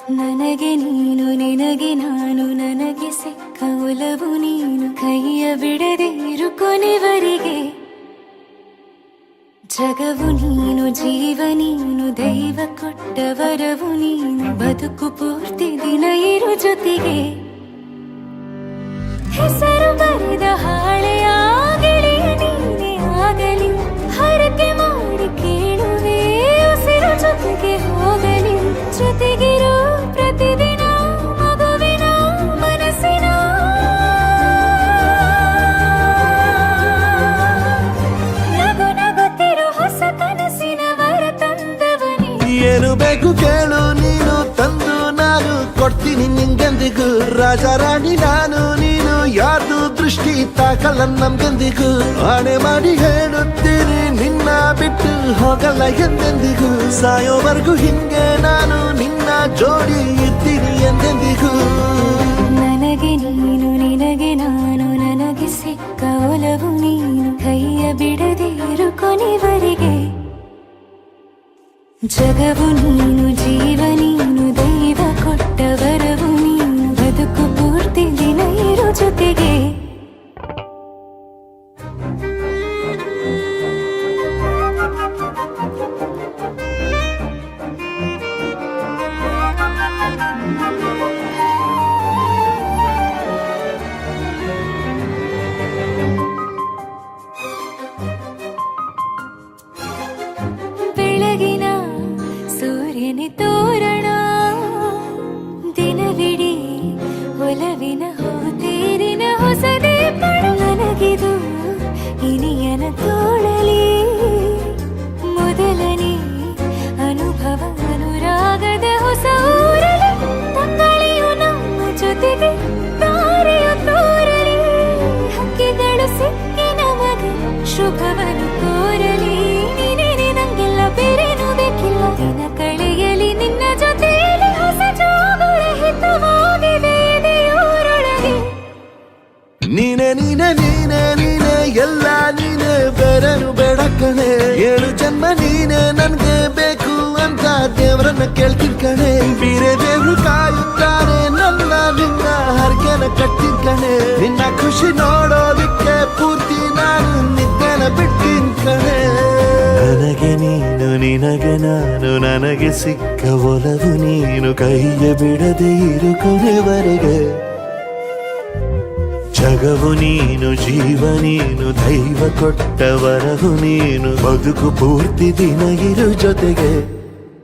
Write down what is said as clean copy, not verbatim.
ನನಗೆ ನೀನು ನಿನಗೆ ನಾನು ನನಗೆ ಸಿಕ್ಕ ಒಲವು ನೀನು ಕೈಯ ಬಿಡದೆ ಇರು ಕೊನೆವರೆಗೆ ಜಗವು ನೀನು ಜೀವ ನೀನು ದೈವ ಕೊಟ್ಟ ವರವು ನೀನು ಬದುಕು ಪೂರ್ತಿ ದಿನ ಇರು ಜೊತೆಗೆ ಹೆಸರು ಬರೆದ ಹಾಳೆಯಾಗಲಿ ನೀನೇ ಆಗಲಿ ಹರಕೆ ಮಾಡಿ ಕೇಳುವೆ ಉಸಿರು ಜೊತೆಗೆ ಹೋಗಲಿ ಜೊತೆಗಿರೋ ಪ್ರತಿದಿನ ಮಗುವಿನ ಮನಸ್ಸಿನ ನಗು ನಗುತ್ತಿರೋ ಹೊಸ ಕನಸಿನ ವರ ತಂದವನೇ ಏನು ಬೇಕು ಕೇಳು ನೀನು ತಂದು ನಾನು ಕೊಡ್ತೀನಿ ನಿಂಗೆಂದಿಗೂ ರಾಜ ರಾಣಿ ನಾನು ನೀನು ಯಾರ್ದು ದೃಷ್ಟಿ ತಾಕಲ್ಲ ನಮ್ಗೆಂದಿಗೂ ಆಣೆ ಮಾಡಿ ಹೇಳುತ್ತೀನಿ ನಿನ್ನ ಬಿಟ್ಟು ಹೋಗಲ್ಲ ಎಂದೆಂದಿಗೂ ಸಾಯೋವರೆಗೂ ಹಿಂಗೆ ನಾನು ನಿನ್ನ ಜೋಡಿ ಇದ್ದೀನಿ ಎಂದೆಂದಿಗೂ ನನಗೆ ನೀನು ನಿನಗೆ ನಾನು ನನಗೆ ಸಿಕ್ಕ ಒಲವು ನೀನು ಕೈಯ ಬಿಡದೆ ಇರು ಕೊನೆವರೆಗೆ ಜಗವು ನೀನು ಜೀವ ನೀನು ದೈವ ಕೊಟ್ಟ ವರವು ನೀನು ಬದುಕು ಪೂರ್ತಿ ದಿನ ಇರು ಜೊತೆಗೆ ಬೆಳಗಿನ ಸೂರ್ಯನ ತೋರಣ ದಿನವಿಡೀ ಒಲವಿನ ಹೋತೇರಿನ ಹೊಸದೇ ಪಡ ನನಗಿದು ಇನಿಯನ ತೋಳಲಿ ಮೊದಲನೇ ಅನುಭವ ಅನುರಾಗದ ಹೊಸ ಊರಲಿ ತಂಗಳಿಯು ನಮ್ಮ ಜೊತೆಗೆ ತಾರೆಯು ತೋರಲಿ ಹಕ್ಕಿಗಳು ಸಿಕ್ಕಿ ನಮಗೆ ಶುಭವನ್ನು ಕೋರಲಿ ಬೇರೇನು ಬೇಕಿಲ್ಲ ದಿನ ಕಳೆಯಲಿ ನಿನ್ನ ಜೊತೆಯಲ್ಲಿ ಹೊಸ ಜೋಗುಳ ಹಿತವಾಗಿದೆ ದೇವರೊಳಗೆ ನೀನೆ ನೀನೆ ನೀನೆ ನೀನೆ ಎಲ್ಲ ನೀನೆ ಬೇರೆನು ಬೇಡ ಕಣೆ 7 ಜನ್ಮ ನೀನೆ ನನ್ಗೆ ಬೇಕು ಅಂತ ದೇವರನ್ನ ಕೇಳ್ತೀನಿ ಕಣೆ ಬೇರೆ ದೇವ್ರು ಕಾಯುತ್ತಾರೆ ನನ್ನ ನಿನ್ನ ಹರಕೆನ ಕಟ್ತೀನಿ ಕಣೆ ನಿನ್ನ ಖುಷಿ ನೋಡೋದಿಕ್ಕೆ ಪೂರ್ತಿ ನಾನು ನಿದ್ದೆನ ಬಿಟ್ಟಿನ್ ಕಣೆ ನನಗೆ ನೀನು ನಿನಗೆ ನಾನು ನನಗೆ ಸಿಕ್ಕ ಒಲವು ನೀನು ಕೈಯ ಬಿಡದೆ ಇರು ಕೊನೆವರೆಗೆ ಜಗವು ನೀನು ಜೀವ ನೀನು ದೈವ ಕೊಟ್ಟ ವರವು ನೀನು ಬದುಕು ಪೂರ್ತಿ ದಿನ ಇರು ಜೊತೆಗೆ